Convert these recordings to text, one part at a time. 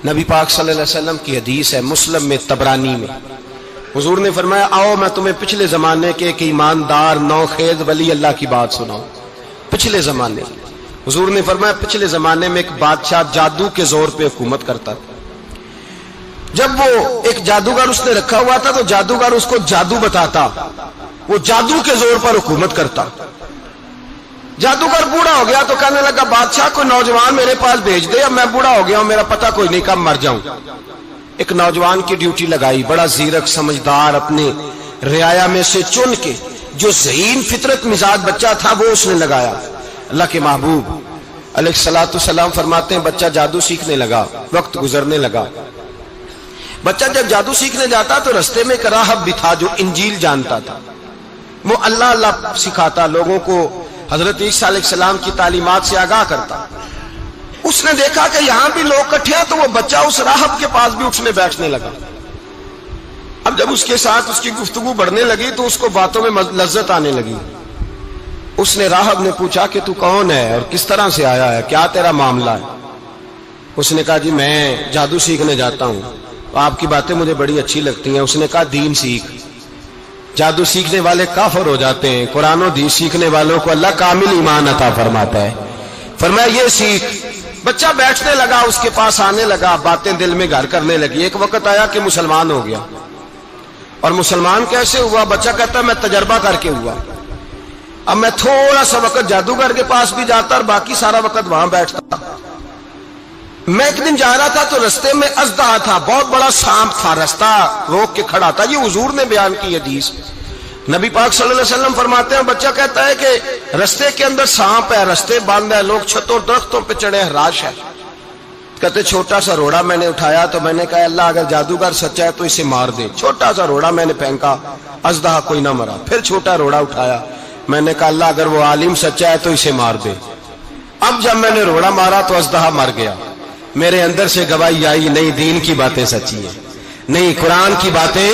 نبی پاک صلی اللہ علیہ وسلم کی حدیث ہے مسلم میں طبرانی میں، حضور نے فرمایا آؤ میں تمہیں پچھلے زمانے کے ایک ایماندار نوخیز ولی اللہ کی بات سناؤں۔ پچھلے زمانے حضور نے فرمایا پچھلے زمانے میں ایک بادشاہ جادو کے زور پہ حکومت کرتا تھا۔ جب وہ ایک جادوگر اس نے رکھا ہوا تھا تو جادوگر اس کو جادو بتاتا، وہ جادو کے زور پر حکومت کرتا۔ جادوگر بوڑھا ہو گیا تو کہنے لگا بادشاہ کوئی نوجوان میرے پاس بھیج دے، اب میں بوڑھا ہو گیا ہوں میرا پتہ کوئی نہیں کب مر جاؤں۔ ایک نوجوان کی ڈیوٹی لگائی، بڑا زیرک سمجھدار، اپنے رعایا میں سے چن کے جو ذہین فطرت مزاج بچہ تھا وہ اس نے لگایا۔ اللہ کے محبوب علیہ الصلوۃ والسلام فرماتے ہیں بچہ جادو سیکھنے لگا، وقت گزرنے لگا۔ بچہ جب جادو سیکھنے جاتا تو رستے میں ایک راہب بھی تھا جو انجیل جانتا تھا، وہ اللہ اللہ سکھاتا، لوگوں کو حضرت عیسیٰ علیہ السلام کی تعلیمات سے آگاہ کرتا۔ اس نے دیکھا کہ یہاں بھی لوگ اکٹھے ہیں تو وہ بچہ اس راہب کے پاس بھی اٹھنے بیٹھنے لگا۔ اب جب اس کے ساتھ اس کی گفتگو بڑھنے لگی تو اس کو باتوں میں لذت آنے لگی۔ اس نے راہب نے پوچھا کہ تو کون ہے اور کس طرح سے آیا ہے، کیا تیرا معاملہ ہے؟ اس نے کہا جی میں جادو سیکھنے جاتا ہوں، آپ کی باتیں مجھے بڑی اچھی لگتی ہیں۔ اس نے کہا دین سیکھ، جادو سیکھنے والے کافر ہو جاتے ہیں، قرآن و حدیث سیکھنے والوں کو اللہ کامل ایمان عطا فرماتا ہے۔ فرمایا یہ سیکھ۔ بچہ بیٹھنے لگا، اس کے پاس آنے لگا، باتیں دل میں گھر کرنے لگی۔ ایک وقت آیا کہ مسلمان ہو گیا، اور مسلمان کیسے ہوا؟ بچہ کہتا ہے میں تجربہ کر کے ہوا۔ اب میں تھوڑا سا وقت جادوگر کے پاس بھی جاتا اور باقی سارا وقت وہاں بیٹھتا۔ میں ایک دن جا رہا تھا تو رستے میں اژدہا تھا، بہت بڑا سانپ تھا، رستہ روک کے کھڑا تھا۔ یہ حضور نے بیان کی حدیث۔ نبی پاک صلی اللہ علیہ وسلم فرماتے ہیں بچہ کہتا ہے کہ رستے کے اندر سانپ ہے، رستے بند ہے، لوگ چھتوں درختوں پہ چڑھے ہیں، راش ہے۔ کہتے چھوٹا سا روڑا میں نے اٹھایا تو میں نے کہا اللہ اگر جادوگر سچا ہے تو اسے مار دے۔ چھوٹا سا روڑا میں نے پھینکا، اژدہا کوئی نہ مرا۔ پھر چھوٹا روڑا اٹھایا، میں نے کہا اللہ اگر وہ عالم سچا ہے تو اسے مار دے۔ اب جب میں نے روڑا مارا تو اژدہا مر گیا۔ میرے اندر سے گواہی آئی نہیں دین کی باتیں سچی ہیں، نہیں قرآن کی باتیں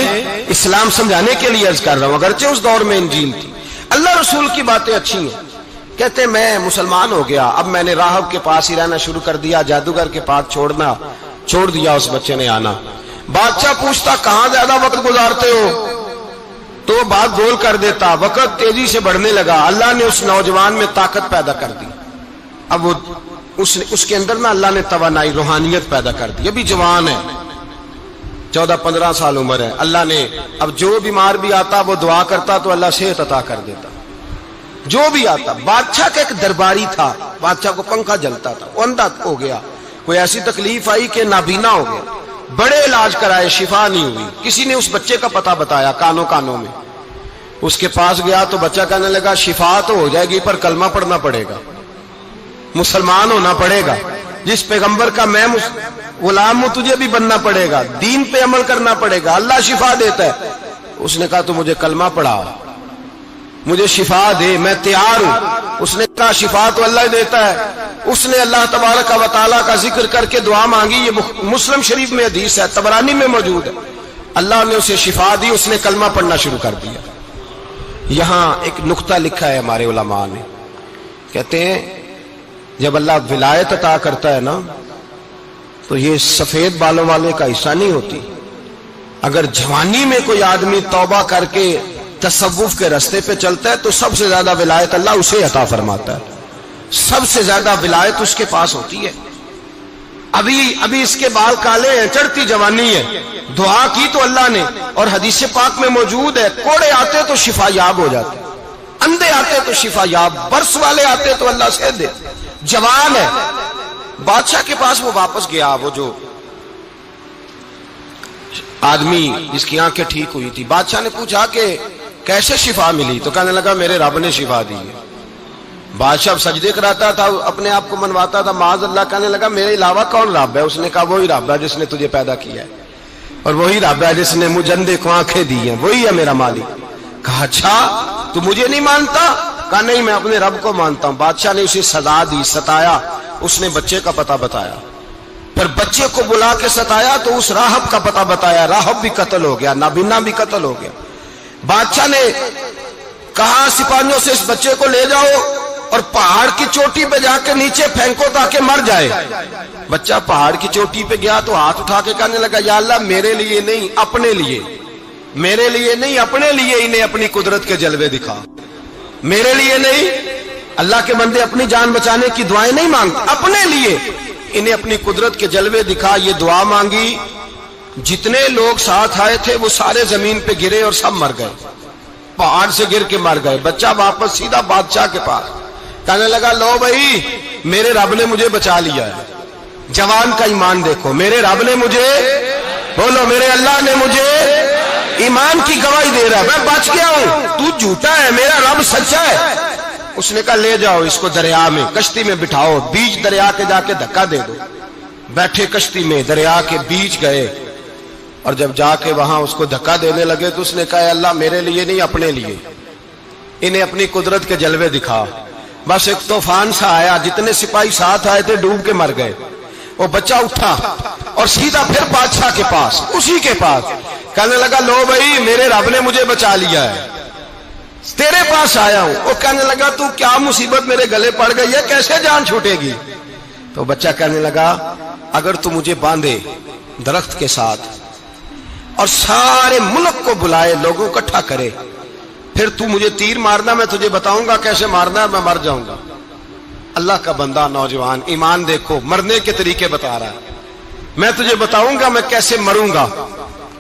اسلام سمجھانے کے لیے عرض کر رہا ہوں، اگرچہ اس دور میں انجیل تھی، اللہ رسول کی باتیں اچھی ہیں۔ کہتے میں مسلمان ہو گیا، اب میں نے راہب کے پاس ہی رہنا شروع کر دیا، جادوگر کے پاس چھوڑ دیا اس بچے نے آنا۔ بادشاہ پوچھتا کہاں زیادہ وقت گزارتے ہو تو وہ بات گول کر دیتا، وقت تیزی سے بڑھنے لگا۔ اللہ نے اس نوجوان میں طاقت پیدا کر دی، اب وہ اس کے اندر نا اللہ نے توانائی روحانیت پیدا کر دی، ابھی جوان ہے، 14-15 سال عمر ہے۔ اللہ نے اب جو بیمار بھی آتا وہ دعا کرتا تو اللہ صحت عطا کر دیتا، جو بھی آتا۔ بادشاہ کا ایک درباری تھا، بادشاہ کو پنکھا جلتا تھا، وہ اندھا ہو گیا، کوئی ایسی تکلیف آئی کہ نابینا ہو گیا، بڑے علاج کرائے شفا نہیں ہوئی۔ کسی نے اس بچے کا پتہ بتایا کانوں میں، اس کے پاس گیا تو بچہ کہنے لگا شفا تو ہو جائے گی پر کلمہ پڑھنا پڑے گا، مسلمان ہونا پڑے گا، جس پیغمبر کا میں غلام ہوں تجھے بھی بننا پڑے گا، دین پہ عمل کرنا پڑے گا، اللہ شفا دیتا ہے۔ اس نے کہا تو مجھے کلمہ پڑھا، مجھے شفا دے، میں تیار ہوں۔ اس نے کہا شفا تو اللہ دیتا ہے۔ اس نے اللہ تبارک و تعالیٰ کا ذکر کر کے دعا مانگی، یہ مسلم شریف میں حدیث ہے، طبرانی میں موجود ہے۔ اللہ نے اسے شفا دی، اس نے کلمہ پڑھنا شروع کر دیا۔ یہاں ایک نقطہ لکھا ہے ہمارے علماء نے، کہتے ہیں جب اللہ ولایت عطا کرتا ہے نا تو یہ سفید بالوں والے کا حصہ نہیں ہوتی۔ اگر جوانی میں کوئی آدمی توبہ کر کے تصوف کے رستے پہ چلتا ہے تو سب سے زیادہ ولایت اللہ اسے عطا فرماتا ہے، سب سے زیادہ ولایت اس کے پاس ہوتی ہے۔ ابھی اس کے بال کالے ہیں، چڑھتی جوانی ہے، دعا کی تو اللہ نے، اور حدیث پاک میں موجود ہے کوڑے آتے تو شفا یاب ہو جاتے، اندھے آتے تو شفا یاب، برس والے آتے تو اللہ سے دے۔ جوان ہے، بادشاہ کے پاس وہ واپس گیا، وہ جو آدمی جس کی آنکھیں ٹھیک ہوئی تھی۔ بادشاہ نے پوچھا کہ کیسے شفا ملی؟ تو کہنے لگا میرے رب نے شفا دی ہے۔ بادشاہ سجدے کراتا تھا، اپنے آپ کو منواتا تھا معاذ اللہ، کہنے لگا میرے علاوہ کون رب ہے؟ اس نے کہا وہی رب ہے جس نے تجھے پیدا کیا ہے، اور وہی رب ہے جس نے مجھے اندھے کو آنکھیں دی ہیں، وہی ہے میرا مالک۔ کہا اچھا تو مجھے نہیں مانتا؟ کہا نہیں میں اپنے رب کو مانتا ہوں۔ بادشاہ نے اسے سزا دی، ستایا، اس نے بچے کا پتہ بتایا، پھر بچے کو بلا کے ستایا تو اس راہب کا پتہ بتایا، راہب بھی قتل ہو گیا، نابینا بھی قتل ہو گیا۔ بادشاہ نے کہا سپاہیوں سے اس بچے کو لے جاؤ اور پہاڑ کی چوٹی پہ جا کے نیچے پھینکو تاکہ مر جائے. بچہ پہاڑ کی چوٹی پہ گیا تو ہاتھ اٹھا کے کہنے لگا یا اللہ میرے لیے نہیں اپنے لیے، میرے لیے نہیں اپنے لیے انہیں اپنی قدرت کے جلوے دکھا. میرے لیے نہیں، اللہ کے بندے اپنی جان بچانے کی دعائیں نہیں مانگتے، اپنے لیے انہیں اپنی قدرت کے جلوے دکھا. یہ دعا مانگی، جتنے لوگ ساتھ آئے تھے وہ سارے زمین پہ گرے اور سب مر گئے، پہاڑ سے گر کے مر گئے. بچہ واپس سیدھا بادشاہ کے پاس کہنے لگا لو بھائی میرے رب نے مجھے بچا لیا ہے. جوان کا ایمان دیکھو، میرے رب نے مجھے، بولو میرے اللہ نے مجھے ایمان کی گواہی دے رہا ہے، میں بچ گیا ہوں، تو جھوٹا ہے، میرا رب سچا ہے. اس نے کہا لے جاؤ اس کو دریا میں، کشتی میں بٹھاؤ، بیچ دریا کے جا کے دھکا دے دو. بیٹھے کشتی میں، دریا کے بیچ گئے، اور جب جا کے وہاں اس کو دھکا دینے لگے تو اس نے کہا اللہ میرے لیے نہیں اپنے لیے انہیں اپنی قدرت کے جلوے دکھا. بس ایک طوفان سا آیا، جتنے سپاہی ساتھ آئے تھے ڈوب کے مر گئے. وہ بچہ اٹھا اور سیدھا پھر بادشاہ کے پاس، اسی کے پاس کہنے لگا لو بھائی میرے رب نے مجھے بچا لیا ہے، تیرے پاس آیا ہوں. وہ کہنے لگا تو کیا مصیبت میرے گلے پڑ گئی ہے، کیسے جان چھوٹے گی؟ تو بچہ کہنے لگا اگر تو مجھے باندھے درخت کے ساتھ اور سارے ملک کو بلائے، لوگوں کو اکٹھا کرے، پھر تو مجھے تیر مارنا، میں تجھے بتاؤں گا کیسے مارنا ہے، میں مر جاؤں گا. اللہ کا بندہ نوجوان ایمان دیکھو، مرنے کے طریقے بتا رہا ہے، میں تجھے بتاؤں گا میں کیسے مروں گا.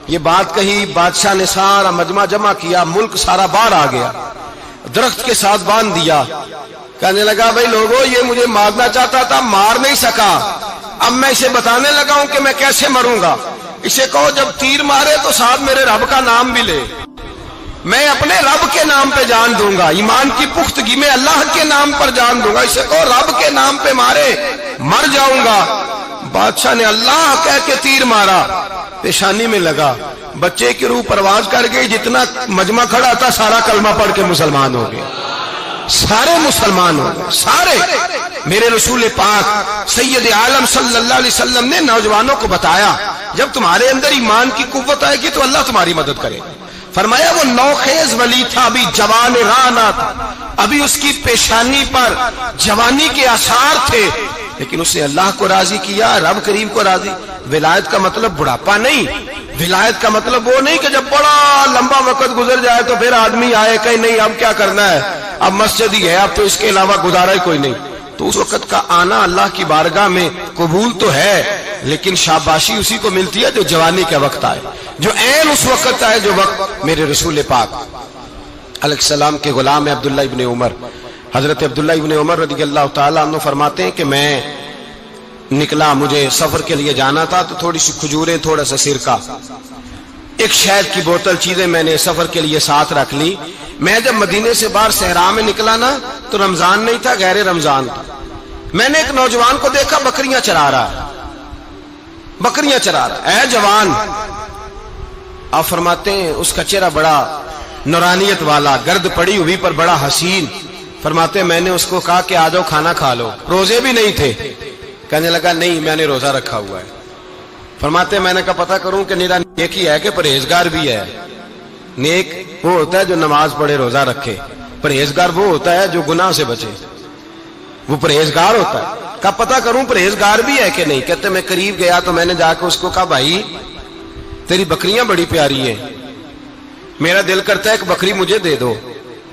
یہ بات کہی، بادشاہ نے سارا مجمع جمع کیا، ملک سارا باہر آ گیا، درخت کے ساتھ باندھ دیا. کہنے لگا بھائی لوگوں یہ مجھے مارنا چاہتا تھا، مار نہیں سکا، اب میں اسے بتانے لگا ہوں کہ میں کیسے مروں گا. اسے کہو جب تیر مارے تو ساتھ میرے رب کا نام بھی لے، میں اپنے رب کے نام پہ جان دوں گا، ایمان کی پختگی میں اللہ کے نام پر جان دوں گا. اسے کہو رب کے نام پہ مارے، مر جاؤں گا. بادشاہ نے اللہ کہہ کے تیر مارا، پیشانی میں لگا، بچے کی روح پرواز کر گئی. جتنا مجمع کھڑا تھا سارا کلمہ پڑھ کے مسلمان ہو گئے، سارے مسلمان ہو گئے سارے. میرے رسول پاک سید عالم صلی اللہ علیہ وسلم نے نوجوانوں کو بتایا جب تمہارے اندر ایمان کی قوت آئے گی تو اللہ تمہاری مدد کرے گا. فرمایا وہ نوخیز ولی تھا، ابھی جوان رانا تھا، ابھی اس کی پیشانی پر جوانی کے آثار تھے، لیکن اس نے اللہ کو راضی کیا، رب کریم کو راضی. ولایت کا مطلب بڑھاپا نہیں، ولایت کا مطلب وہ نہیں کہ جب بڑا لمبا وقت گزر جائے تو پھر آدمی آئے کہ نہیں اب کیا کرنا ہے، اب مسجد ہی ہے، اب تو اس کے علاوہ گزارا ہی کوئی نہیں. تو اس وقت کا آنا اللہ کی بارگاہ میں قبول تو ہے، لیکن شاباشی اسی کو ملتی ہے جو جوانی کے وقت آئے، جو عین اس وقت آئے جو وقت میرے رسول پاک علیہ السلام کے غلام عبداللہ ابن عمر، حضرت عبداللہ ابن عمر رضی اللہ تعالیٰ عنہ فرماتے ہیں کہ میں نکلا، مجھے سفر کے لیے جانا تھا، تو تھوڑی سی کھجوریں، تھوڑا سا سرکہ، ایک شہد کی بوتل، چیزیں میں نے سفر کے لیے ساتھ رکھ لی. میں جب مدینے سے باہر صحرا میں نکلا نا تو رمضان نہیں تھا، غیر رمضان تھا. میں نے ایک نوجوان کو دیکھا بکریاں چرا رہا ہے، بکریاں چرا رہا ہے. اے جوان، آپ فرماتے ہیں اس کا چہرہ بڑا نورانیت والا، گرد پڑی ہوئی پر بڑا حسین. فرماتے ہیں میں نے اس کو کہا کہ آ جاؤ کھانا کھا لو، روزے بھی نہیں تھے. کہنے لگا نہیں میں نے روزہ رکھا ہوا ہے. فرماتے ہیں میں نے کہا پتہ کروں کہ نیرا نیک ہی ہے کہ پرہیزگار بھی ہے. نیک وہ ہوتا ہے جو نماز پڑھے روزہ رکھے، پرہیزگار وہ ہوتا ہے جو گناہ سے بچے، وہ پرہیزگار ہوتا ہے. کہا پتہ کروں پرہیزگار بھی ہے کہ نہیں. کہتے میں قریب گیا تو میں نے جا کے اس کو کہا بھائی تیری بکریاں بڑی پیاری ہیں، میرا دل کرتا ہے ایک بکری مجھے دے دو.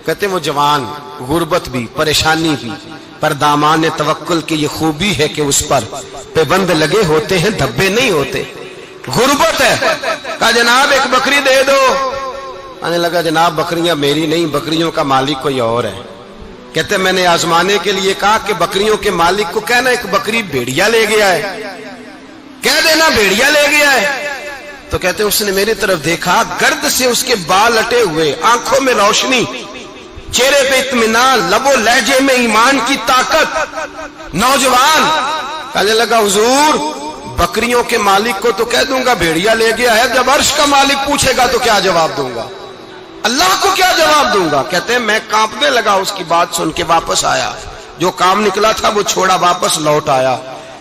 کہتے وہ جوان، غربت بھی، پریشانی بھی، پر دامان توکل کی یہ خوبی ہے کہ اس پر پابند لگے ہوتے ہیں، دھبے نہیں ہوتے. غربت ہے. کہا جناب ایک بکری دے دو. آنے لگا جناب بکریاں میری نہیں، بکریوں کا مالک کوئی اور ہے. کہتے میں نے آزمانے کے لیے کہا کہ بکریوں کے مالک کو کہنا ایک بکری بھیڑیا لے گیا ہے، کہہ دینا بھیڑیا لے گیا ہے. تو کہتے اس نے میری طرف دیکھا، گرد سے اس کے بال اٹے ہوئے، آنکھوں میں روشنی، چہرے پہ اطمینان، لب و لہجے میں ایمان کی طاقت. نوجوان کہنے لگا حضور بکریوں کے مالک کو تو کہہ دوں گا بھیڑیا لے گیا ہے، جب عرش کا مالک پوچھے گا تو کیا جواب دوں گا، اللہ کو کیا جواب دوں گا. کہتے ہیں میں کانپنے لگا، اس کی بات سن کے واپس آیا، جو کام نکلا تھا وہ چھوڑا، واپس لوٹ آیا.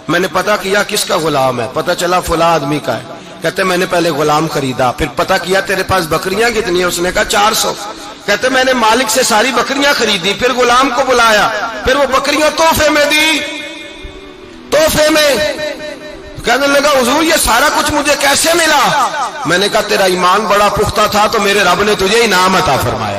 میں نے پتہ کیا کس کا غلام ہے، پتہ چلا فلاں آدمی کا ہے. کہتے میں نے پہلے غلام خریدا، پھر پتہ کیا تیرے پاس بکریاں کتنی ہیں، اس نے کہا 400. کہتے میں نے مالک سے ساری بکریاں خریدی، پھر غلام کو بلایا، پھر وہ بکریاں تحفے میں دی، تحفے میں۔ کہنے لگا حضور یہ سارا کچھ مجھے کیسے ملا؟ میں نے کہا تیرا ایمان بڑا پختہ تھا تو میرے رب نے تجھے انعام عطا فرمایا۔